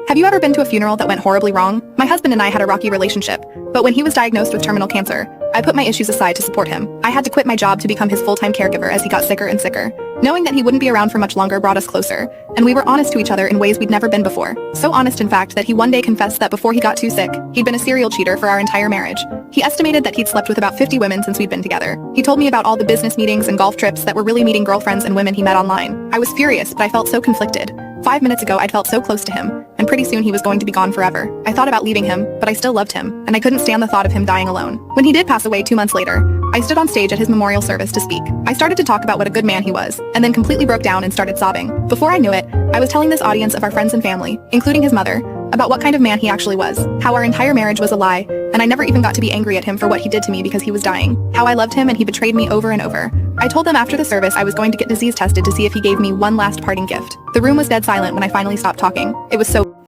Have you ever been to a funeral that went horribly wrong? My husband and I had a rocky relationship, but when he was diagnosed with terminal cancer, I put my issues aside to support him. I had to quit my job to become his full-time caregiver as he got sicker and sicker. Knowing that he wouldn't be around for much longer brought us closer, and we were honest to each other in ways we'd never been before. So honest, in fact, that he one day confessed that before he got too sick, he'd been a serial cheater for our entire marriage. He estimated that he'd slept with about 50 women since we'd been together. He told me about all the business meetings and golf trips that were really meeting girlfriends and women he met online. I was furious, but I felt so conflicted. 5 minutes ago, I'd felt so close to him, and pretty soon he was going to be gone forever. I thought about leaving him, but I still loved him, and I couldn't stand the thought of him dying alone. When he did pass away 2 months later, I stood on stage at his memorial service to speak. I started to talk about what a good man he was, and then completely broke down and started sobbing. Before I knew it, I was telling this audience of our friends and family, including his mother, about what kind of man he actually was, how our entire marriage was a lie, and I never even got to be angry at him for what he did to me because he was dying, how I loved him and he betrayed me over and over. I told them after the service I was going to get disease tested to see if he gave me one last parting gift. The room was dead silent when I finally stopped talking. It was so